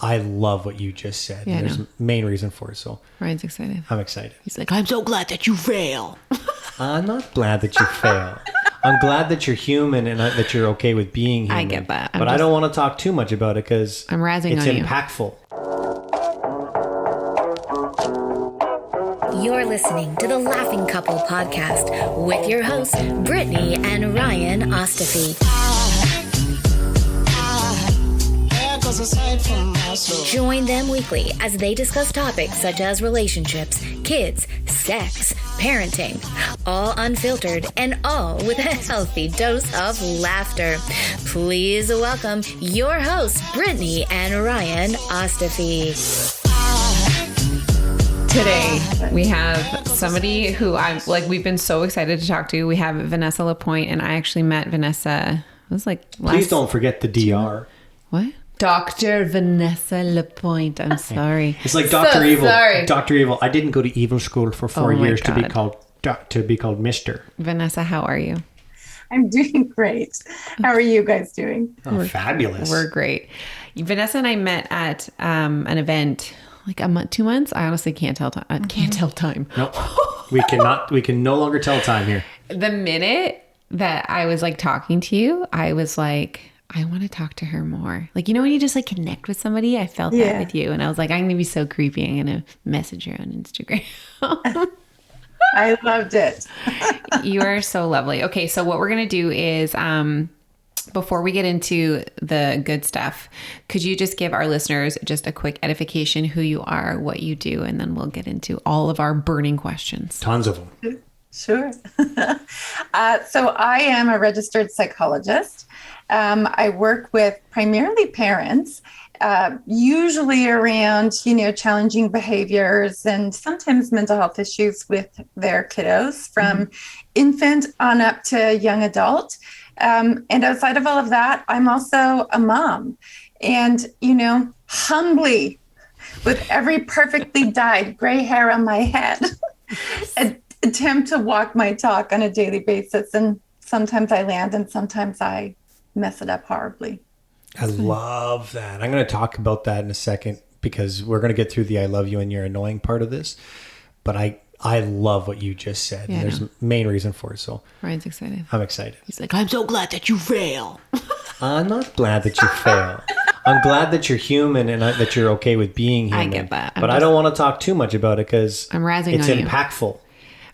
I love what you just said. Yeah, There's a main reason for it. So Ryan's excited. I'm excited. He's like, I'm so glad that you fail. I'm not glad that you fail. I'm glad that you're human and that you're okay with being human. I get that. But I don't want to talk too much about it because I'm razzing it's on you. impactful. You're listening to the Laughing Couple podcast with your hosts, Brittany and Ryan Ostafy. Join them weekly as they discuss topics such as relationships, kids, sex, parenting, all unfiltered and all with a healthy dose of laughter. Please welcome your hosts, Brittany and Ryan Ostafy. Today, we have somebody who we've been so excited to talk to. We have Vanessa Lapointe, and I actually met Vanessa, it was like Please don't forget the DR. What? Dr. Vanessa Lapointe. I'm sorry. It's like Dr. Evil. Sorry. Dr. Evil. I didn't go to evil school for 4 years to be God. called Mr. Vanessa, how are you? I'm doing great. How are you guys doing? Oh, fabulous. We're great. Vanessa and I met at an event like a month, 2 months. I honestly can't tell time. I can't tell time. No, we cannot. We can no longer tell time here. The minute that I was like talking to you, I was like, I want to talk to her more. Like, you know, when you just like connect with somebody, I felt that with you. And I was like, I'm going to be so creepy. I'm going to message her on Instagram. I loved it. You are so lovely. Okay. So what we're going to do is, before we get into the good stuff, could you just give our listeners just a quick edification, who you are, what you do, and then we'll get into all of our burning questions. Tons of them. Sure. So I am a registered psychologist. I work with primarily parents, usually around, challenging behaviors and sometimes mental health issues with their kiddos from infant on up to young adult. And outside of all of that, I'm also a mom. And, humbly, with every perfectly dyed gray hair on my head, attempt to walk my talk on a daily basis. And sometimes I land and sometimes I mess it up horribly. I love that. I'm going to talk about that in a second because we're going to get through the I love you and you're annoying part of this. But I love what you just said. Yeah, There's a main reason for it. So Ryan's excited. I'm excited. He's like, I'm so glad that you fail. I'm not glad that you fail. I'm glad that you're human and that you're okay with being human. I get that. But I don't want to talk too much about it because I'm razzing it's on you. impactful.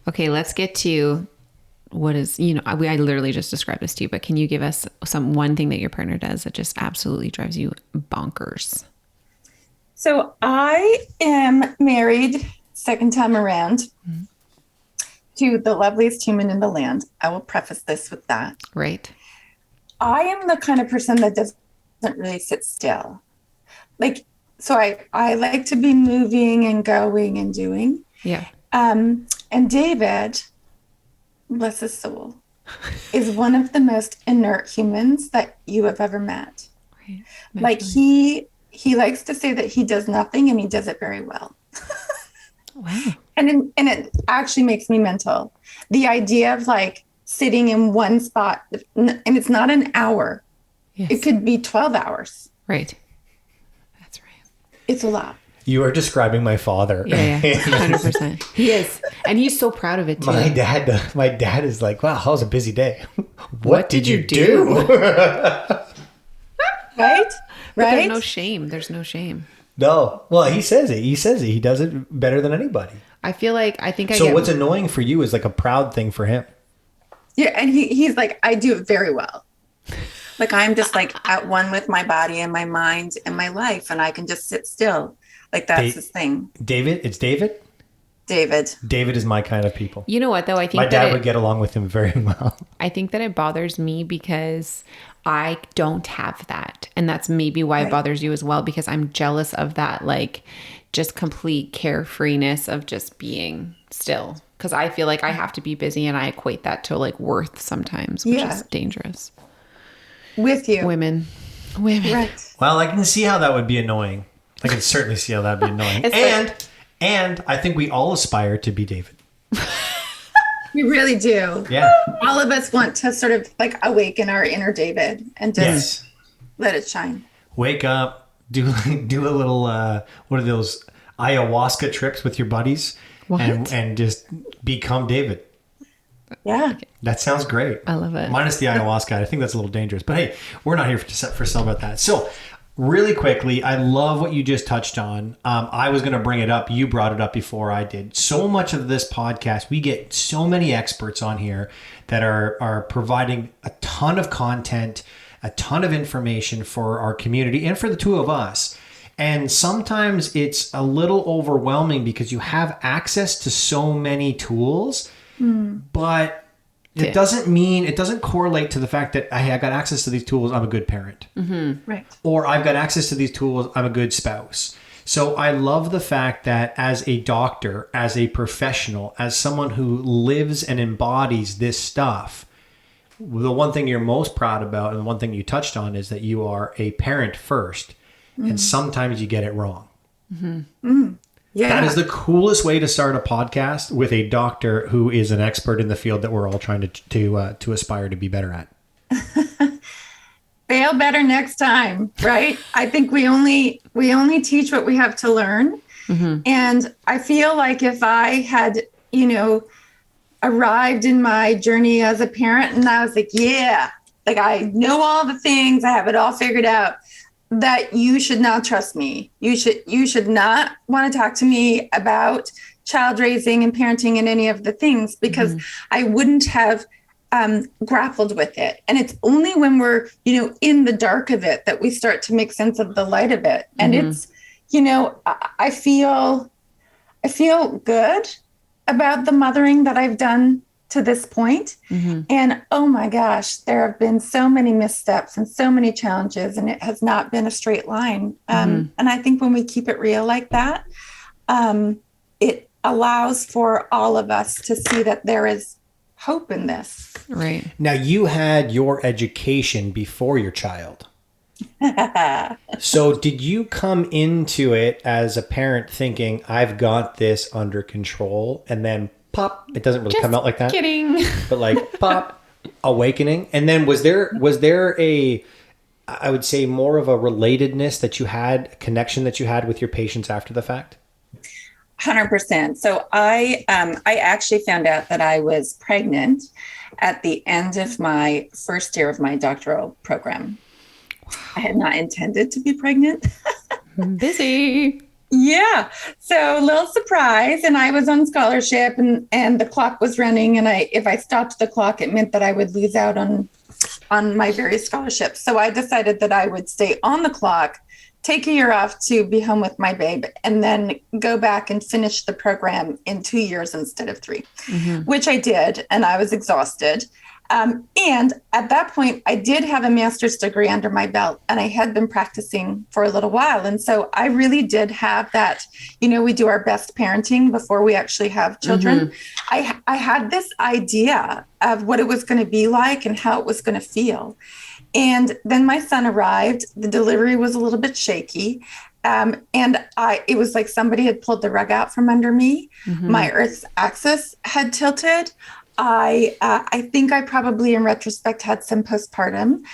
Okay, let's get to what is, I literally just described this to you, but can you give us one thing that your partner does that just absolutely drives you bonkers? So I am married second time around to the loveliest human in the land. I will preface this with that. Right. I am the kind of person that doesn't really sit still. So I like to be moving and going and doing. Yeah. And David, bless his soul, is one of the most inert humans that you have ever met. Right. He likes to say that he does nothing and he does it very well. Wow. And it actually makes me mental. The idea of sitting in one spot, and it's not an hour. Yes. It could be 12 hours. Right. That's right. It's a lot. You are describing my father. Yeah, 100%. He is. And he's so proud of it too. My dad is like, wow, that was a busy day. What did you do? Right? But there's no shame. There's no shame. No. Well, he says it. He does it better than anybody. I feel like, So what's annoying for you is like a proud thing for him. Yeah. And he's like, I do it very well. I'm just at one with my body and my mind and my life. And I can just sit still. That's his thing. David? It's David? David. David is my kind of people. You know what, though? I think my dad would get along with him very well. I think that it bothers me because I don't have that. And that's maybe why it bothers you as well, because I'm jealous of that, just complete carefreeness of just being still. Because I feel like I have to be busy and I equate that to worth sometimes, which is dangerous. With you. Women. Right. Well, I can see how that would be annoying. I can certainly see how that would be annoying. And I think we all aspire to be David. We really do. Yeah. All of us want to sort of awaken our inner David and just let it shine. Wake up, do a little, what are those ayahuasca trips with your buddies? What? And just become David. Yeah. That sounds great. I love it. Minus the ayahuasca. I think that's a little dangerous. But hey, we're not here for some about that. So really quickly, I love what you just touched on. I was going to bring it up. You brought it up before I did. So much of this podcast, we get so many experts on here that are providing a ton of content, a ton of information for our community and for the two of us. And sometimes it's a little overwhelming because you have access to so many tools, but it doesn't correlate to the fact that hey, I got access to these tools, I'm a good parent. Mm-hmm. Right. Or I've got access to these tools, I'm a good spouse. So I love the fact that as a doctor, as a professional, as someone who lives and embodies this stuff, the one thing you're most proud about and the one thing you touched on is that you are a parent first. And sometimes you get it wrong. Yeah. That is the coolest way to start a podcast with a doctor who is an expert in the field that we're all trying to aspire to be better at. Fail better next time, right? I think we only teach what we have to learn. And I feel like if I had, arrived in my journey as a parent and I was like, yeah, like I know all the things, I have it all figured out, that you should not trust me. You should not want to talk to me about child raising and parenting and any of the things because I wouldn't have grappled with it. And it's only when we're, in the dark of it that we start to make sense of the light of it. And it's, I feel good about the mothering that I've done to this point. And oh my gosh, there have been so many missteps and so many challenges, and it has not been a straight line. And I think when we keep it real like that, it allows for all of us to see that there is hope in this. Right. Now, you had your education before your child. So did you come into it as a parent thinking, I've got this under control, and then pop, it doesn't really come out like that? Kidding. But like pop, awakening. And then was there a, I would say more of a relatedness that you had, a connection that you had with your patients after the fact? 100%. So I actually found out that I was pregnant at the end of my first year of my doctoral program. I had not intended to be pregnant. Busy. Yeah. So a little surprise. And I was on scholarship and the clock was running. And if I stopped the clock, it meant that I would lose out on my various scholarships. So I decided that I would stay on the clock, take a year off to be home with my babe, and then go back and finish the program in 2 years instead of 3, which I did. And I was exhausted. And at that point, I did have a master's degree under my belt, and I had been practicing for a little while. And so I really did have that, we do our best parenting before we actually have children. I had this idea of what it was going to be like and how it was going to feel. And then my son arrived. The delivery was a little bit shaky. And it was like somebody had pulled the rug out from under me. My Earth's axis had tilted. I think I probably, in retrospect, had some postpartum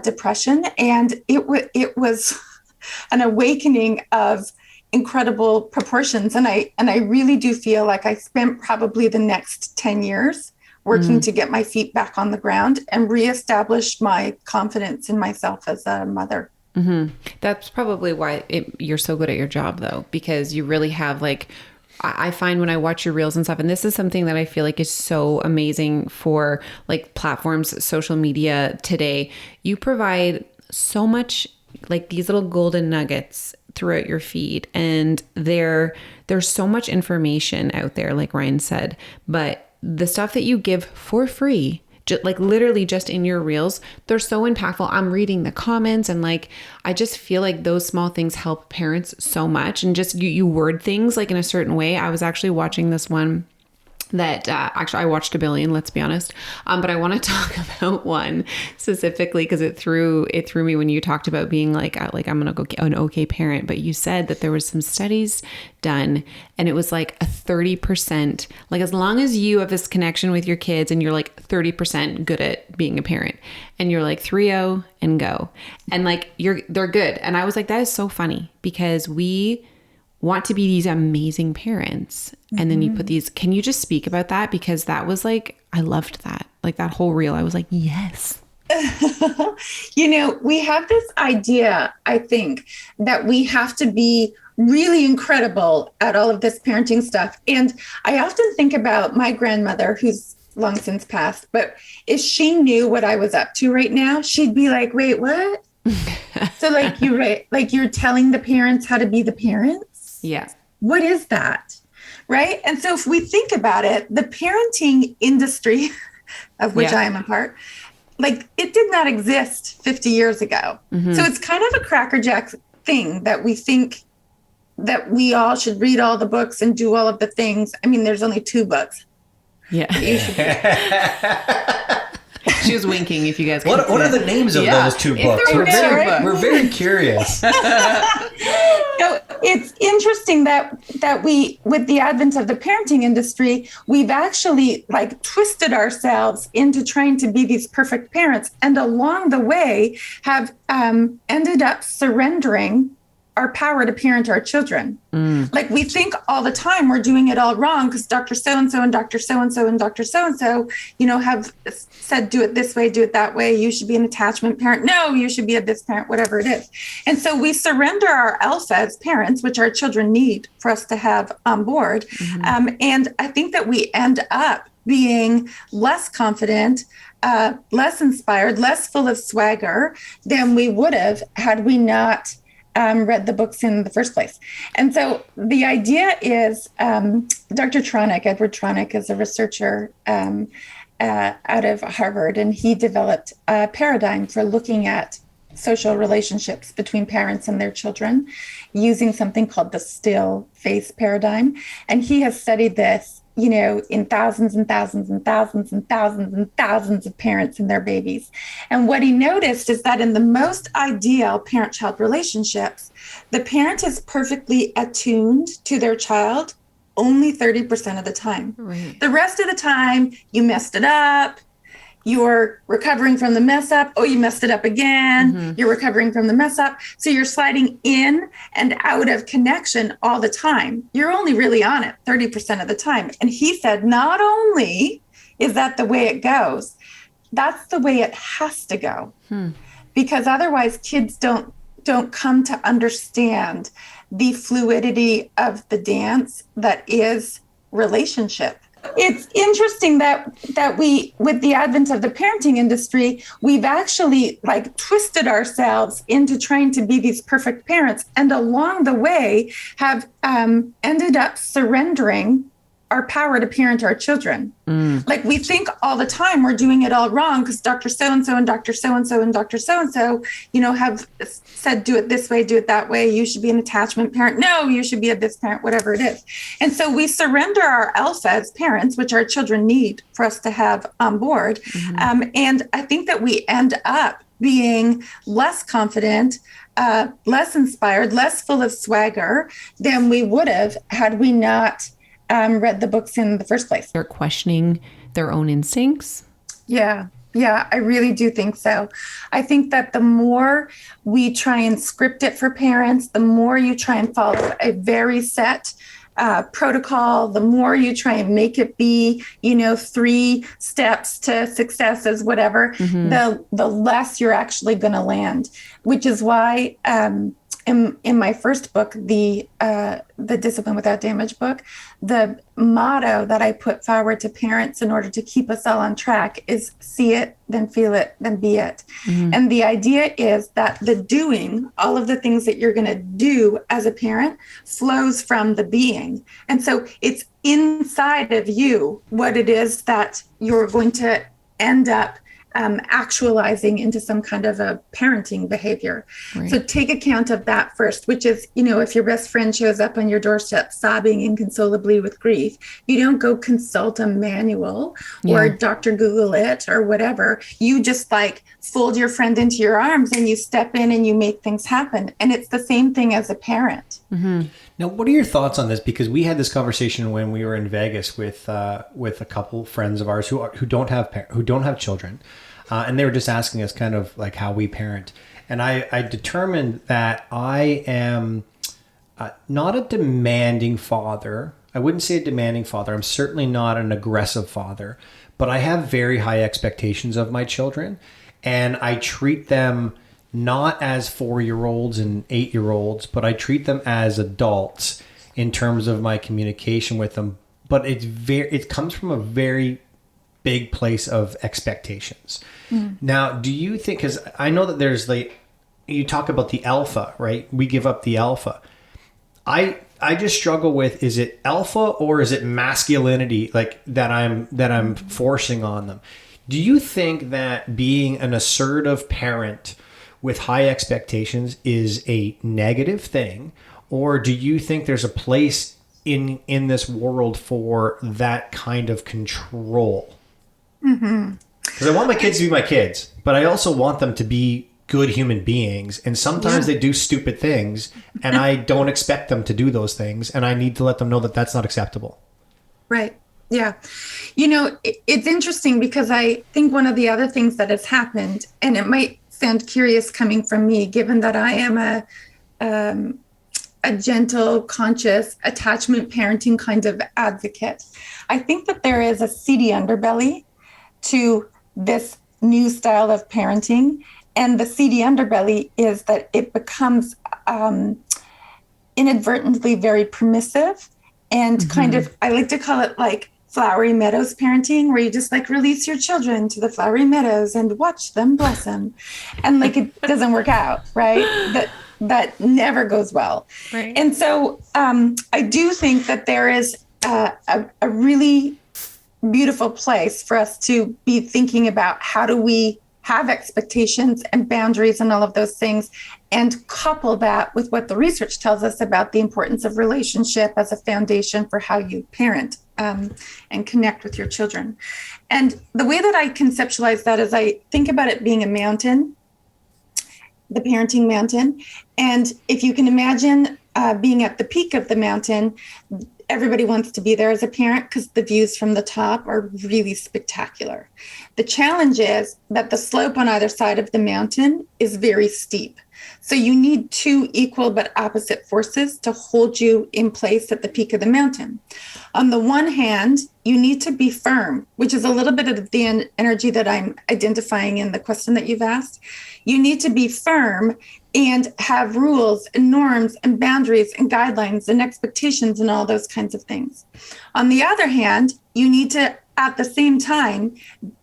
depression, and it was an awakening of incredible proportions. And I really do feel like I spent probably the next 10 years working to get my feet back on the ground and reestablish my confidence in myself as a mother. That's probably why you're so good at your job, though, because you really have I find when I watch your reels and stuff, and this is something that I feel like is so amazing for platforms, social media today, you provide so much these little golden nuggets throughout your feed. And there's so much information out there, like Ryan said, but the stuff that you give for free, literally just in your reels, they're so impactful. I'm reading the comments and I just feel like those small things help parents so much. And just you word things in a certain way. I was actually watching this one that actually I watched a billion, let's be honest. But I want to talk about one specifically because it threw me when you talked about being like I'm going to go an okay parent. But you said that there was some studies done and it was like a 30%, like as long as you have this connection with your kids and you're like 30% good at being a parent and you're like 3-0 and go and like they're good. And I was like, that is so funny because we want to be these amazing parents. And then you put these, can you just speak about that? Because that was like, I loved that. Like that whole reel, I was like, yes. We have this idea, I think, that we have to be really incredible at all of this parenting stuff. And I often think about my grandmother, who's long since passed, but if she knew what I was up to right now, she'd be like, wait, what? So like you're telling the parents how to be the parents? Yeah. What is that? Right. And so if we think about it, the parenting industry of which I am a part, like it did not exist 50 years ago. So it's kind of a crackerjack thing that we think that we all should read all the books and do all of the things. I mean, there's only 2 books. Yeah. She was winking if you guys can What are the names of those 2 books? We're very curious. So it's interesting that we, with the advent of the parenting industry, we've actually like twisted ourselves into trying to be these perfect parents. And along the way have ended up surrendering our power to parent our children. Like we think all the time we're doing it all wrong because Dr. So-and-so and Dr. So-and-so and Dr. So-and-so, have said, do it this way, do it that way. You should be an attachment parent. No, you should be a this parent, whatever it is. And so we surrender our alpha as parents, which our children need for us to have on board. And I think that we end up being less confident, less inspired, less full of swagger than we would have had we not read the books in the first place. And so the idea is Dr. Tronick, Edward Tronick, is a researcher out of Harvard, and he developed a paradigm for looking at social relationships between parents and their children using something called the still face paradigm. And he has studied this in thousands and thousands and thousands and thousands and thousands of parents and their babies. And what he noticed is that in the most ideal parent-child relationships, the parent is perfectly attuned to their child only 30% of the time. Right. The rest of the time, you messed it up. You're recovering from the mess up. Oh, you messed it up again. You're recovering from the mess up. So you're sliding in and out of connection all the time. You're only really on it 30% of the time. And he said, not only is that the way it goes, that's the way it has to go. Because otherwise kids don't come to understand the fluidity of the dance that is relationship. It's interesting that we, with the advent of the parenting industry, we've actually like twisted ourselves into trying to be these perfect parents. And along the way have ended up surrendering our power to parent our children. Like we think all the time we're doing it all wrong because Dr. So-and-so and Dr. So-and-so and Dr. So-and-so, have said, do it this way, do it that way. You should be an attachment parent. No, you should be a this parent, whatever it is. And so we surrender our alpha as parents, which our children need for us to have on board. And I think that we end up being less confident, less inspired, less full of swagger than we would have had we not read the books in the first place. They're questioning their own instincts. Yeah, I really do think so. I think that the more we try and script it for parents, the more you try and follow a very set protocol, the more you try and make it be, 3 steps to success as whatever, the less you're actually going to land, which is why in my first book, the Discipline Without Damage book, the motto that I put forward to parents in order to keep us all on track is see it, then feel it, then be it. And the idea is that the doing, all of the things that you're going to do as a parent flows from the being. And so it's inside of you what it is that you're going to end up actualizing into some kind of a parenting behavior. Right. So take account of that first, which is, if your best friend shows up on your doorstep sobbing inconsolably with grief, you don't go consult a manual or Dr. Google it or whatever. You just fold your friend into your arms and you step in and you make things happen. And it's the same thing as a parent. Mm-hmm. Now, what are your thoughts on this? Because we had this conversation when we were in Vegas with a couple friends of ours who don't have children, and they were just asking us kind of like how we parent. And I determined that I am not a demanding father. I wouldn't say a demanding father. I'm certainly not an aggressive father, but I have very high expectations of my children, and I treat them not as 4-year-olds and 8-year-olds, but I treat them as adults in terms of my communication with them. But it comes from a very big place of expectations. Now, do you think, because I know that there's you talk about the alpha, right? We give up the alpha. I just struggle with, is it alpha or is it masculinity that I'm forcing on them? Do you think that being an assertive parent with high expectations is a negative thing, or do you think there's a place in this world for that kind of control? Because I want my kids to be my kids, but I also want them to be good human beings, and sometimes they do stupid things, and I don't expect them to do those things, and I need to let them know that that's not acceptable. Right. Yeah. It's interesting because I think one of the other things that has happened, and it might sound curious coming from me, given that I am a gentle, conscious, attachment parenting kind of advocate. I think that there is a seedy underbelly to this new style of parenting. And the seedy underbelly is that it becomes inadvertently very permissive and kind of, I like to call it flowery meadows parenting, where you just release your children to the flowery meadows and watch them blossom. And it doesn't work out, right? That never goes well. Right. And so I do think that there is a really beautiful place for us to be thinking about how do we have expectations and boundaries and all of those things, and couple that with what the research tells us about the importance of relationship as a foundation for how you parent and connect with your children. And the way that I conceptualize that is I think about it being a mountain, the parenting mountain. And if you can imagine being at the peak of the mountain, everybody wants to be there as a parent because the views from the top are really spectacular. The challenge is that the slope on either side of the mountain is very steep. So you need two equal but opposite forces to hold you in place at the peak of the mountain. On the one hand, you need to be firm, which is a little bit of the energy that I'm identifying in the question that you've asked. You need to be firm and have rules and norms and boundaries and guidelines and expectations and all those kinds of things. On the other hand, you need to, at the same time,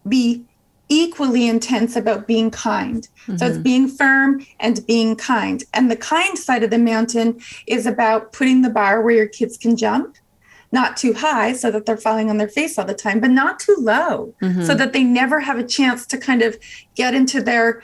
be equally intense about being kind. So it's being firm and being kind. And the kind side of the mountain is about putting the bar where your kids can jump, not too high so that they're falling on their face all the time, but not too low so that they never have a chance to kind of get into their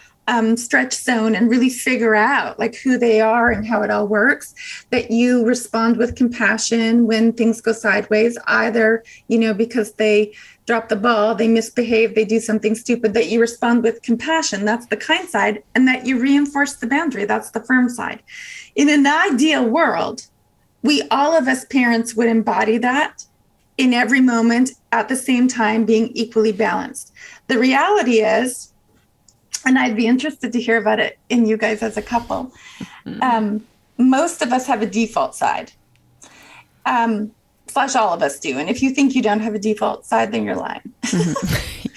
stretch zone and really figure out who they are and how it all works. That you respond with compassion when things go sideways, either, because they drop the ball, they misbehave, they do something stupid, that you respond with compassion. That's the kind side. And that you reinforce the boundary. That's the firm side. In an ideal world, all of us parents would embody that in every moment at the same time, being equally balanced. The reality is, and I'd be interested to hear about it in you guys as a couple, most of us have a default side. Slash all of us do. And if you think you don't have a default side, then you're lying.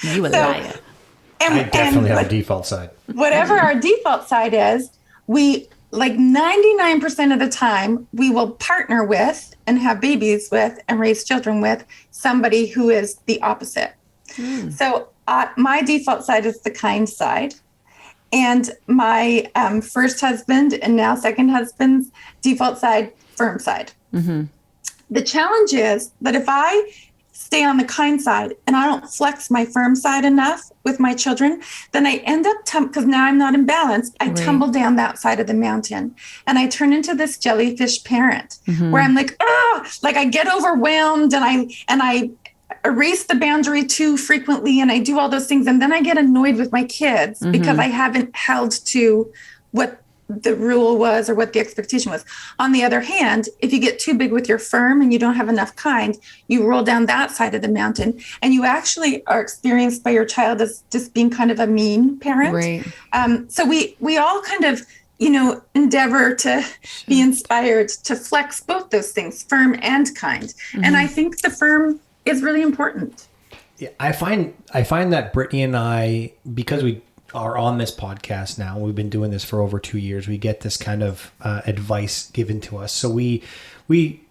You a liar. I definitely have a default side. Whatever our default side is, we 99% of the time, we will partner with and have babies with and raise children with somebody who is the opposite. So my default side is the kind side. And my first husband and now second husband's default side, firm side. The challenge is that if I stay on the kind side and I don't flex my firm side enough with my children, then I end up, because now I'm not in balance, I tumble down that side of the mountain and I turn into this jellyfish parent where I'm like, like I get overwhelmed and I erase the boundary too frequently and I do all those things. And then I get annoyed with my kids because I haven't held to what the rule was or what the expectation was. On the other hand, if you get too big with your firm and you don't have enough kind, you roll down that side of the mountain and you actually are experienced by your child as just being kind of a mean parent. Right. So we all kind of, endeavor to be inspired to flex both those things, firm and kind. And I think the firm is really important. Yeah, I find that Brittany and I, because we are on this podcast now, we've been doing this for over 2 years, we get this kind of advice given to us. So we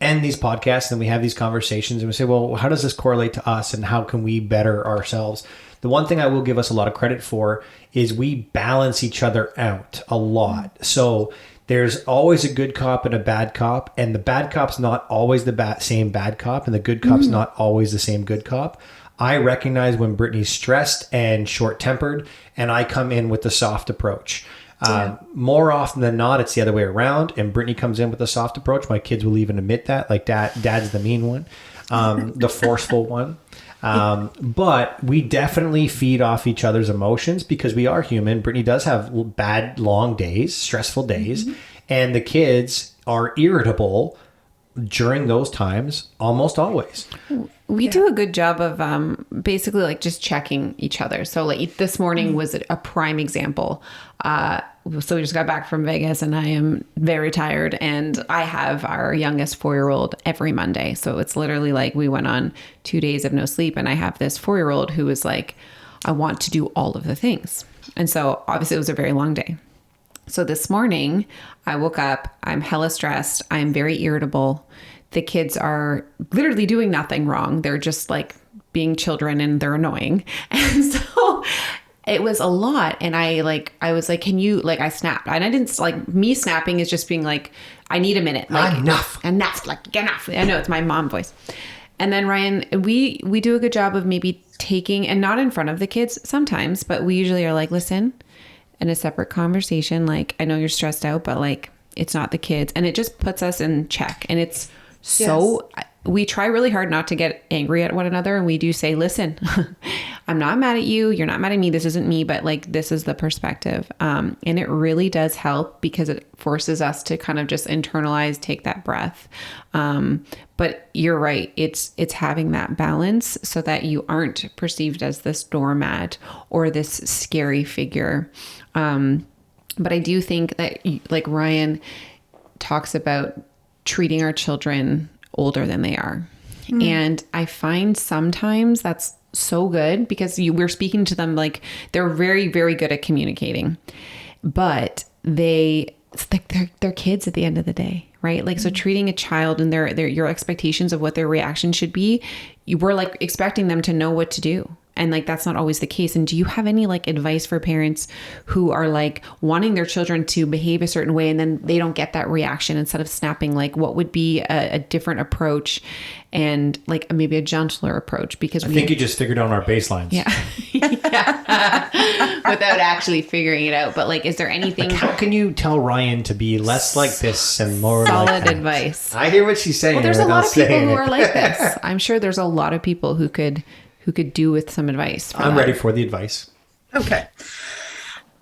end these podcasts and we have these conversations and we say, well, how does this correlate to us and how can we better ourselves? The one thing I will give us a lot of credit for is we balance each other out a lot. So there's always a good cop and a bad cop, and the bad cop's not always the same bad cop, and the good cop's not always the same good cop. I recognize when Brittany's stressed and short-tempered, and I come in with the soft approach. More often than not, it's the other way around, and Brittany comes in with a soft approach. My kids will even admit that, like dad's the mean one, the forceful one. But we definitely feed off each other's emotions because we are human. Brittany does have bad, long days, stressful days, and the kids are irritable during those times almost always. We do a good job of basically like just checking each other. So like this morning was a prime example. So we just got back from Vegas and I am very tired, and I have our youngest 4-year-old every Monday. So it's literally like we went on 2 days of no sleep, and I have this 4-year-old who is like, I want to do all of the things. And so obviously it was a very long day. So this morning I woke up, I'm hella stressed. I'm very irritable. The kids are literally doing nothing wrong. They're just like being children and they're annoying. And so it was a lot. And I was like, can you, like, I snapped. And I didn't, like, me snapping is just being like, I need a minute. Like, enough, like, enough. I know it's my mom voice. And then Ryan, we do a good job of maybe taking, and not in front of the kids sometimes, but we usually are like, listen, in a separate conversation, like, I know you're stressed out, but like, it's not the kids. And it just puts us in check. And it's so, we try really hard not to get angry at one another. And we do say, listen, I'm not mad at you. You're not mad at me. This isn't me, but like, this is the perspective. And it really does help because it forces us to kind of just internalize, take that breath. But you're right. It's having that balance so that you aren't perceived as this doormat or this scary figure. But I do think that, like Ryan talks about, treating our children older than they are. And I find sometimes that's so good because we're speaking to them like they're very, very good at communicating, but they're kids at the end of the day, right? Like, so treating a child and your expectations of what their reaction should be, we're like expecting them to know what to do. And like, that's not always the case. And do you have any like advice for parents who are like wanting their children to behave a certain way and then they don't get that reaction instead of snapping? Like, what would be a different approach and like maybe a gentler approach? Because I think you just figured out our baselines. Yeah. Without actually figuring it out. But like, is there anything? Like, how can you tell Ryan to be less like this and more solid like that? Advice? I hear what she's saying. Well, there's a lot of people who are like this. I'm sure there's a lot of people who could do with some advice. I'm ready for the advice. Okay.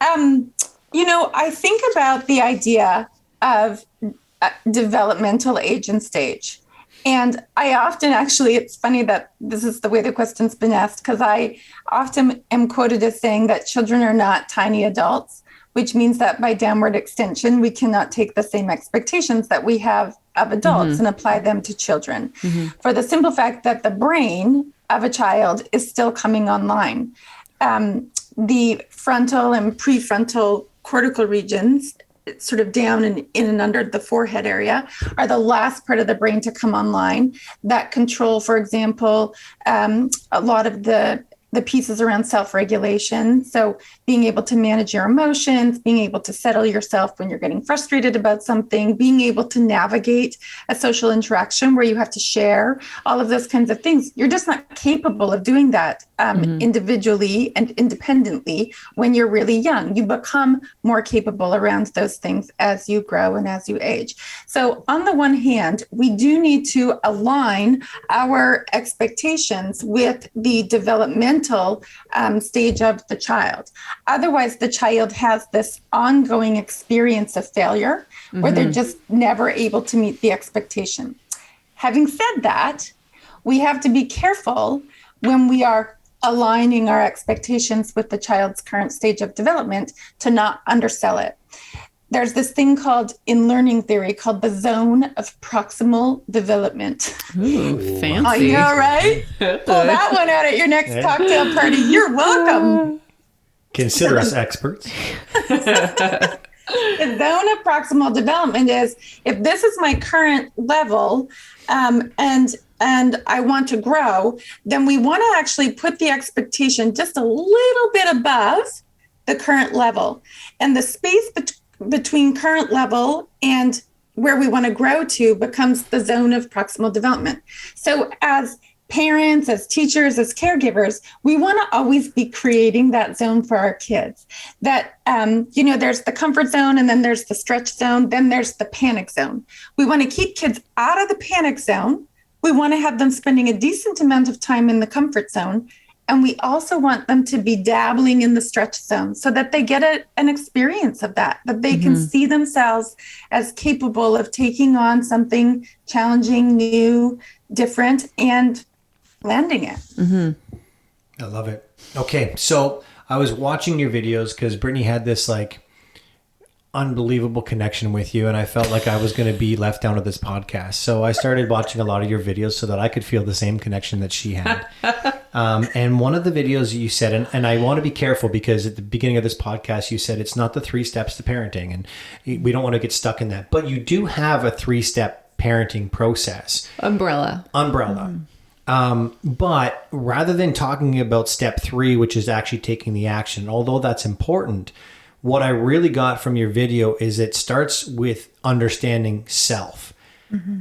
I think about the idea of developmental age and stage. And I often it's funny that this is the way the question's been asked, because I often am quoted as saying that children are not tiny adults, which means that by downward extension, we cannot take the same expectations that we have of adults and apply them to children. For the simple fact that the brain of a child is still coming online. The frontal and prefrontal cortical regions, sort of down and in and under the forehead area, are the last part of the brain to come online that control, for example, a lot of the the pieces around self-regulation. So being able to manage your emotions, being able to settle yourself when you're getting frustrated about something, being able to navigate a social interaction where you have to share, all of those kinds of things. You're just not capable of doing that individually and independently when you're really young. You become more capable around those things as you grow and as you age. So on the one hand, we do need to align our expectations with the developmental stage of the child. Otherwise, the child has this ongoing experience of failure where they're just never able to meet the expectation. Having said that, we have to be careful when we are aligning our expectations with the child's current stage of development to not undersell it. There's this thing called, in learning theory, called the zone of proximal development. Ooh, fancy. I know, right? Pull that one out at your next cocktail party. You're welcome. Consider us experts. The zone of proximal development is, if this is my current level and I want to grow, then we want to actually put the expectation just a little bit above the current level. And the space between current level and where we want to grow to becomes the zone of proximal development. So as parents, as teachers, as caregivers, we want to always be creating that zone for our kids. That, there's the comfort zone, and then there's the stretch zone, then there's the panic zone. We want to keep kids out of the panic zone. We want to have them spending a decent amount of time in the comfort zone. And we also want them to be dabbling in the stretch zone so that they get an experience of that they can see themselves as capable of taking on something challenging, new, different, and landing it. I love it. Okay, so I was watching your videos because Brittany had this unbelievable connection with you, and I felt like I was going to be left out of this podcast. So I started watching a lot of your videos so that I could feel the same connection that she had. And one of the videos you said, and I want to be careful because at the beginning of this podcast, you said it's not the 3 steps to parenting, and we don't want to get stuck in that. But you do have a 3-step parenting process. Umbrella. But rather than talking about step 3, which is actually taking the action, although that's important, what I really got from your video is it starts with understanding self,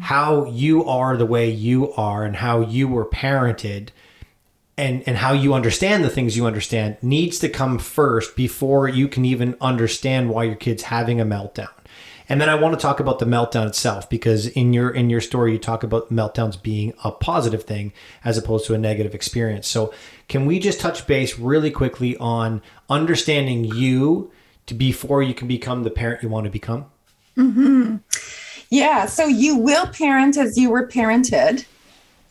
how you are the way you are and how you were parented, and how you understand the things you understand needs to come first before you can even understand why your kid's having a meltdown. And then I want to talk about the meltdown itself, because in your story, you talk about meltdowns being a positive thing as opposed to a negative experience. So can we just touch base really quickly on understanding you before you can become the parent you want to become? Yeah. So you will parent as you were parented.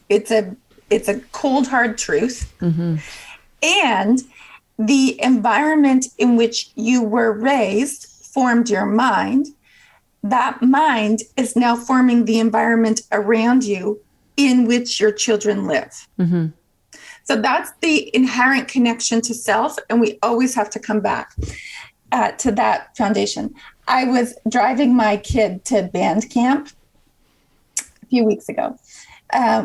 It's a cold, hard truth. And the environment in which you were raised formed your mind. That mind is now forming the environment around you in which your children live. So that's the inherent connection to self. And we always have to come back to that foundation. I was driving my kid to band camp a few weeks ago,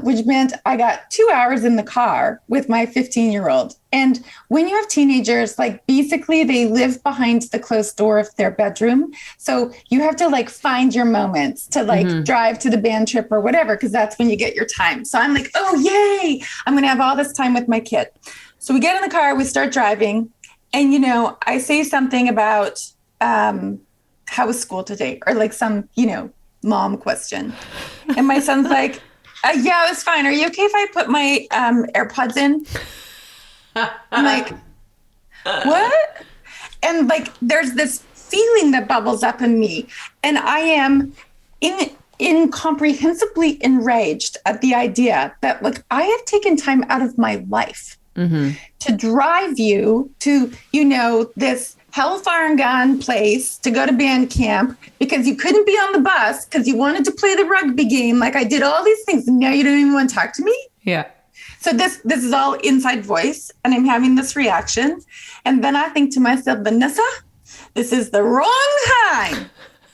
which meant I got 2 hours in the car with my 15-year-old. And when you have teenagers, basically they live behind the closed door of their bedroom. So you have to find your moments to drive to the band trip or whatever, because that's when you get your time. So I'm like, oh, yay, I'm going to have all this time with my kid. So we get in the car, we start driving. And, I say something about how was school today, or some, mom question. And my son's like, yeah, it was fine. Are you okay if I put my AirPods in? I'm like, what? And there's this feeling that bubbles up in me. And I am incomprehensibly enraged at the idea that, I have taken time out of my life to drive you to, this hellfire and gun place to go to band camp because you couldn't be on the bus because you wanted to play the rugby game. I did all these things and now you don't even want to talk to me. Yeah. So this is all inside voice, and I'm having this reaction. And then I think to myself, Vanessa, this is the wrong time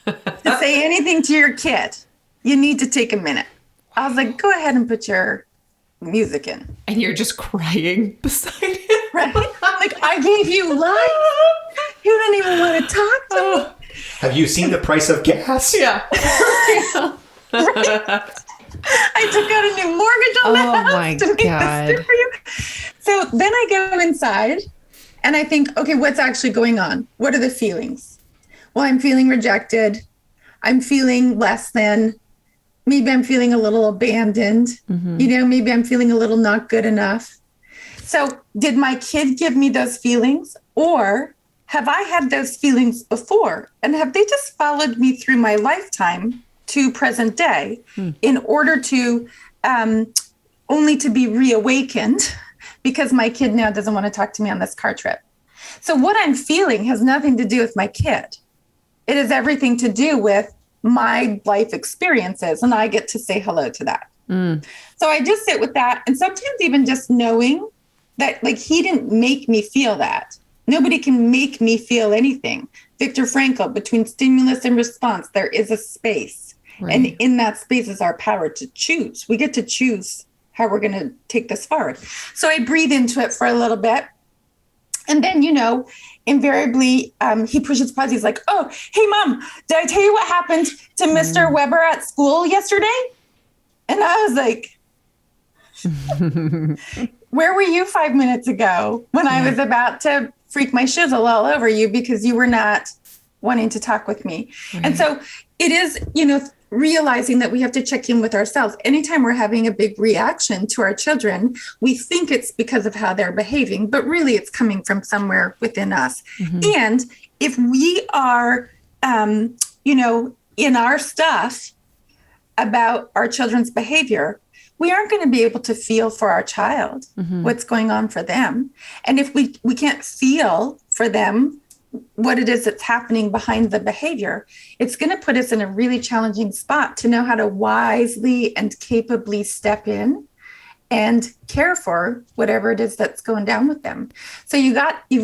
to say anything to your kid. You need to take a minute. I was like, go ahead and put your music in. And you're just crying beside him. Right? Like, I gave you life. You don't even want to talk to me. Have you seen the price of gas? Yeah. Right? I took out a new mortgage on the house my to make God. this do for you. So then I go inside and I think, okay, what's actually going on? What are the feelings? Well, I'm feeling rejected. I'm feeling less than. Maybe I'm feeling a little abandoned. Maybe I'm feeling a little not good enough. So did my kid give me those feelings, or have I had those feelings before? And have they just followed me through my lifetime to present day in order to only to be reawakened because my kid now doesn't want to talk to me on this car trip? So what I'm feeling has nothing to do with my kid. It has everything to do with my life experiences, and I get to say hello to that. So I just sit with that. And sometimes even just knowing that, like, he didn't make me feel that. Nobody can make me feel anything. Viktor Frankl, between stimulus and response, there is a space. Right. And in that space is our power to choose. We get to choose how we're going to take this forward. So I breathe into it for a little bit. And then, invariably, he pushes pause. He's like, oh, hey, Mom, did I tell you what happened to Mr. Weber at school yesterday? And I was like, where were you 5 minutes ago when I was about to freak my shizzle all over you because you were not wanting to talk with me? Right. And so it is, realizing that we have to check in with ourselves. Anytime we're having a big reaction to our children, we think it's because of how they're behaving, but really it's coming from somewhere within us. And if we are, in our stuff about our children's behavior, we aren't going to be able to feel for our child what's going on for them. And if we can't feel for them what it is that's happening behind the behavior, it's going to put us in a really challenging spot to know how to wisely and capably step in and care for whatever it is that's going down with them. So you've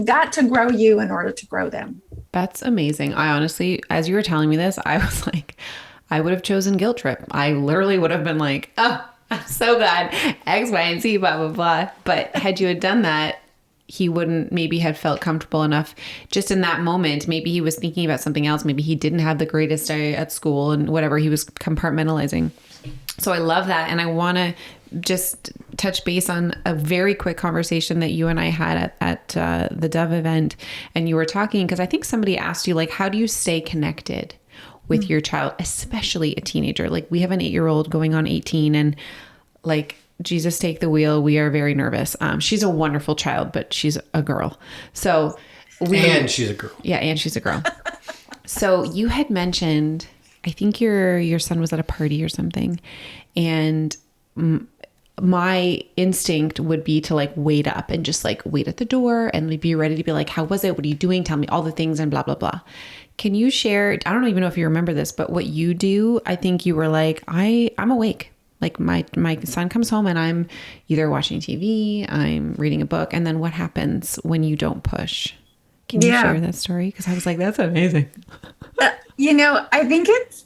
got to grow you in order to grow them. That's amazing. I honestly, as you were telling me this, I was like, I would have chosen guilt trip. I literally would have been like, oh, I'm so glad X, Y, and Z, blah, blah, blah. But had you had done that, he wouldn't maybe have felt comfortable enough just in that moment. Maybe he was thinking about something else. Maybe he didn't have the greatest day at school and whatever, he was compartmentalizing. So I love that. And I want to just touch base on a very quick conversation that you and I had at the Dove event. And you were talking, because I think somebody asked you, like, how do you stay connected with your child, especially a teenager? Like, we have an 8-year-old going on 18, and like, Jesus, take the wheel. We are very nervous. She's a wonderful child, but she's a girl. So and she's a girl. Yeah, and she's a girl. So you had mentioned, I think your son was at a party or something, and my instinct would be to like wait up and just like wait at the door and be ready to be like, how was it? What are you doing? Tell me all the things and blah, blah, blah. Can you share, I don't even know if you remember this, but what you do, I think you were like, I'm awake. Like my son comes home and I'm either watching TV, I'm reading a book. And then what happens when you don't push? Can you share that story? Because I was like, that's amazing. I think it's,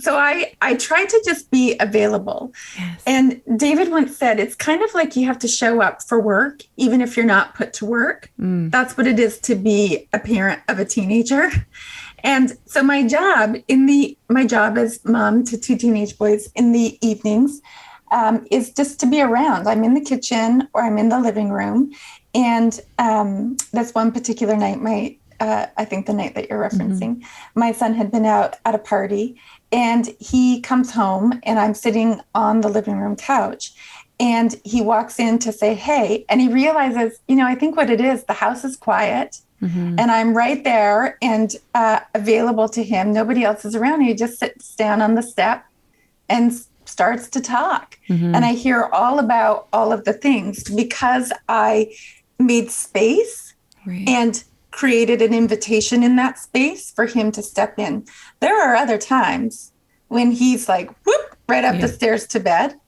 so I try to just be available. Yes. And David once said, it's kind of like you have to show up for work, even if you're not put to work. That's what it is to be a parent of a teenager. And so my job as mom to 2 teenage boys in the evenings is just to be around. I'm in the kitchen or I'm in the living room. And that's one particular night, I think the night that you're referencing, my son had been out at a party and he comes home and I'm sitting on the living room couch and he walks in to say, hey, and he realizes, I think what it is, the house is quiet. And I'm right there and available to him. Nobody else is around. He just sits down on the step and starts to talk. And I hear all about all of the things because I made space and created an invitation in that space for him to step in. There are other times when he's like, whoop, right up the stairs to bed.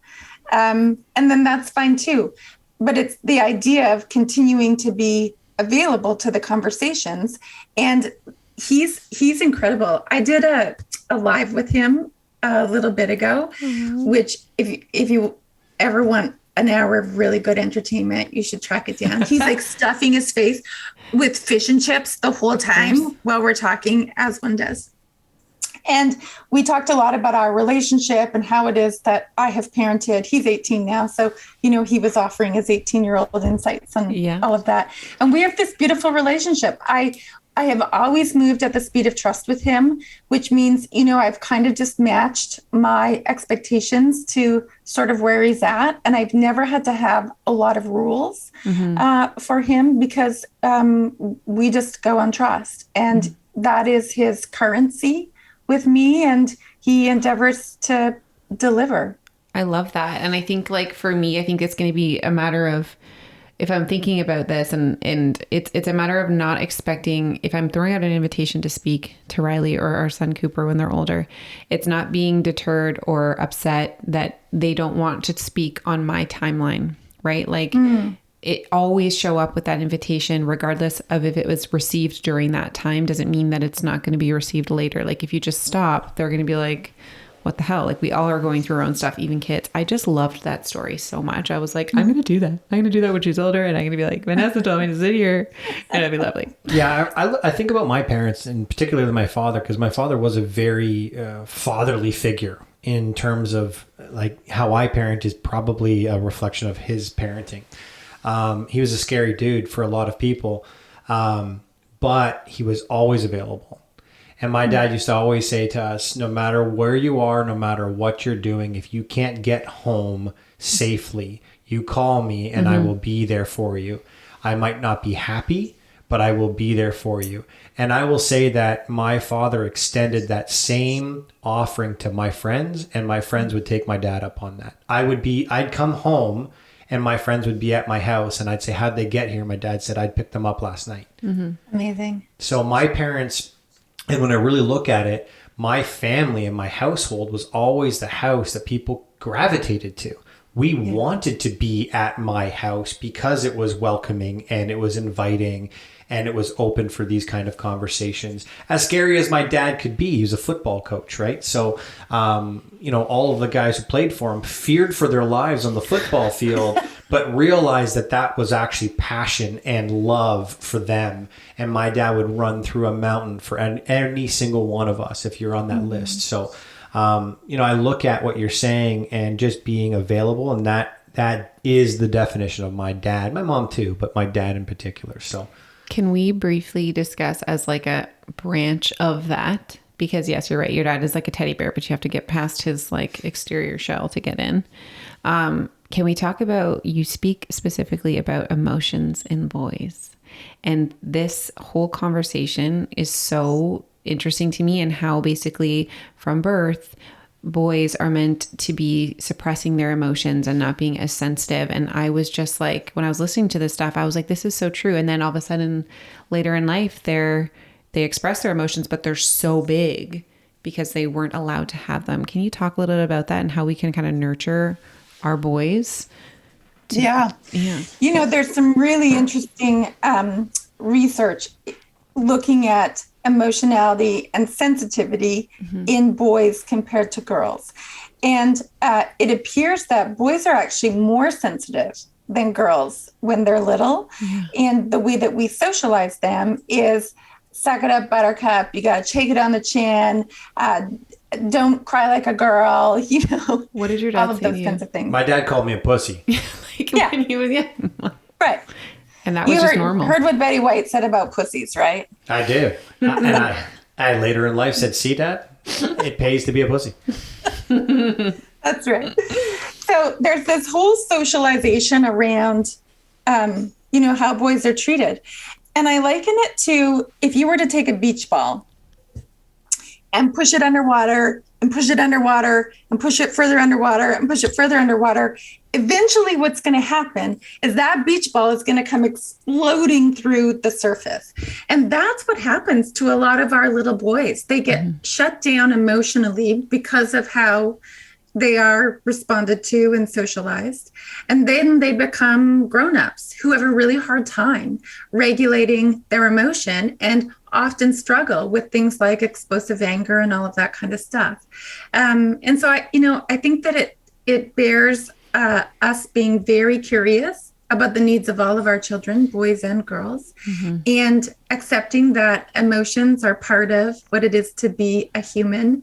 And then that's fine too. But it's the idea of continuing to be available to the conversations. And he's incredible. I did a live with him a little bit ago, which if you ever want an hour of really good entertainment. You should track it down. He's like stuffing his face with fish and chips the whole time while we're talking, as one does. And we talked a lot about our relationship and how it is that I have parented. He's 18 now. So, he was offering his 18-year-old insights and all of that. And we have this beautiful relationship. I have always moved at the speed of trust with him, which means, I've kind of just matched my expectations to sort of where he's at. And I've never had to have a lot of rules for him because we just go on trust. And that is his currency with me, and he endeavors to deliver. I love that. And I think for me, I think it's going to be a matter of, if I'm thinking about this and it's a matter of not expecting, if I'm throwing out an invitation to speak to Riley or our son Cooper when they're older, it's not being deterred or upset that they don't want to speak on my timeline, right? It always show up with that invitation, regardless of if it was received during that time, doesn't mean that it's not going to be received later. If you just stop, they're going to be like, what the hell? We all are going through our own stuff, even kids. I just loved that story so much. I was like, I'm going to do that. I'm going to do that when she's older. And I'm going to be like, Vanessa told me to sit here. And it'd be lovely. Yeah. I think about my parents, and particularly my father, because my father was a very fatherly figure in terms of how I parent is probably a reflection of his parenting. He was a scary dude for a lot of people, but he was always available. And my dad used to always say to us, no matter where you are, no matter what you're doing, if you can't get home safely, you call me and I will be there for you. I might not be happy, but I will be there for you. And I will say that my father extended that same offering to my friends, and my friends would take my dad up on that. I'd come home and my friends would be at my house and I'd say, how'd they get here? My dad said, I'd picked them up last night. Amazing. So my parents, and when I really look at it, my family and my household was always the house that people gravitated to. We wanted to be at my house because it was welcoming and it was inviting and it was open for these kind of conversations. As scary as my dad could be, he was a football coach, right? So, all of the guys who played for him feared for their lives on the football field, but realized that that was actually passion and love for them. And my dad would run through a mountain for any single one of us if you're on that list. So, I look at what you're saying and just being available, and that is the definition of my dad. My mom too, but my dad in particular. So can we briefly discuss as a branch of that? Because yes, you're right. Your dad is like a teddy bear, but you have to get past his exterior shell to get in. Can we talk about, you speak specifically about emotions in boys, and this whole conversation is so interesting to me, and how basically from birth, boys are meant to be suppressing their emotions and not being as sensitive. And I was just when I was listening to this stuff, I was like, this is so true. And then all of a sudden later in life, they express their emotions, but they're so big because they weren't allowed to have them. Can you talk a little bit about that and how we can kind of nurture our boys? There's some really interesting research looking at emotionality and sensitivity in boys compared to girls. And it appears that boys are actually more sensitive than girls when they're little. And the way that we socialize them is suck it up, buttercup. You got to take it on the chin. Don't cry like a girl, What did your dad all of say those kinds of things. my dad called me a pussy. When he was young. Right. And that was just normal. Heard what Betty White said about pussies, right? I do. And I later in life said, see, Dad, it pays to be a pussy. That's right. So there's this whole socialization around, how boys are treated. And I liken it to if you were to take a beach ball and push it underwater and push it underwater and push it further underwater and push it further underwater, eventually what's going to happen is that beach ball is going to come exploding through the surface. And that's what happens to a lot of our little boys. They get shut down emotionally because of how they are responded to and socialized. And then they become grown-ups who have a really hard time regulating their emotion and often struggle with things like explosive anger and all of that kind of stuff. And so I think that it bears us being very curious about the needs of all of our children, boys and girls, and accepting that emotions are part of what it is to be a human,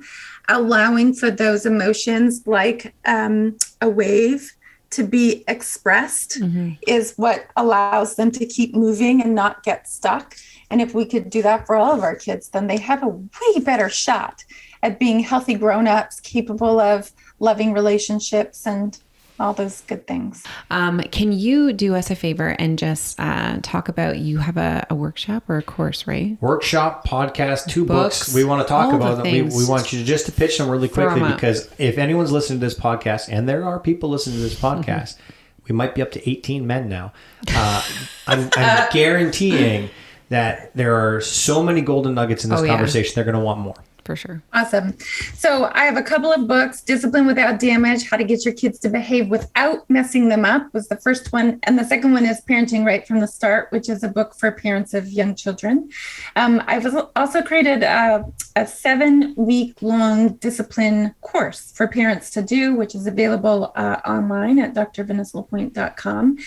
allowing for those emotions like a wave to be expressed is what allows them to keep moving and not get stuck. And if we could do that for all of our kids, then they have a way better shot at being healthy grown-ups, capable of loving relationships and all those good things. Can you do us a favor and just talk about, you have a workshop or a course, right? Workshop, podcast, two books. We want to talk about them. We want you to pitch them really quickly, because if anyone's listening to this podcast, and there are people listening to this podcast, we might be up to 18 men now. I'm guaranteeing that there are so many golden nuggets in this conversation. They're going to want more. For sure. Awesome. So I have a couple of books. Discipline Without Damage, How to Get Your Kids to Behave Without Messing Them Up was the first one. And the second one is Parenting Right from the Start, which is a book for parents of young children. I've also created a 7-week-long discipline course for parents to do, which is available online at drvanessalapointe.com.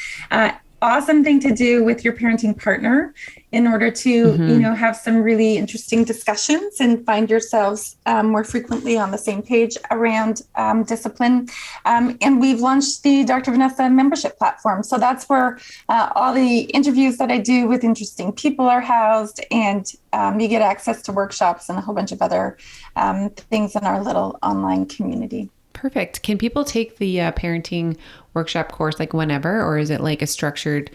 Awesome thing to do with your parenting partner in order to, have some really interesting discussions and find yourselves more frequently on the same page around discipline. And we've launched the Dr. Vanessa membership platform. So that's where all the interviews that I do with interesting people are housed, and you get access to workshops and a whole bunch of other things in our little online community. Perfect. Can people take the parenting workshop course like whenever, or is it like a structured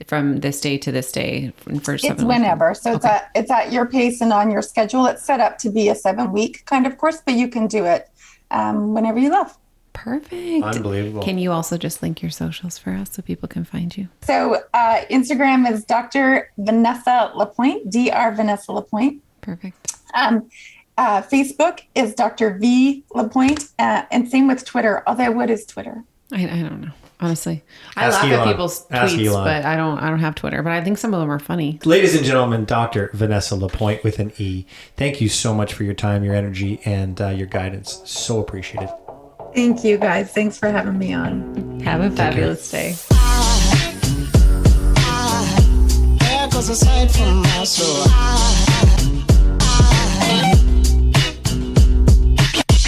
from this day to this day? It's whenever. So it's at your pace and on your schedule. It's set up to be a 7-week kind of course, but you can do it whenever you love. Perfect. Unbelievable. Can you also just link your socials for us so people can find you? So Instagram is Dr. Vanessa Lapointe, Dr. Vanessa Lapointe. Perfect. Facebook is Dr. V Lapointe, and same with Twitter. Although, what is Twitter? I don't know. Honestly, I Ask laugh Elon. at people's Ask tweets, Elon. but I don't have Twitter. But I think some of them are funny. Ladies and gentlemen, Dr. Vanessa Lapointe with an E. Thank you so much for your time, your energy, and your guidance. So appreciated. Thank you, guys. Thanks for having me on. Have a fabulous day. There goes a sight from my soul.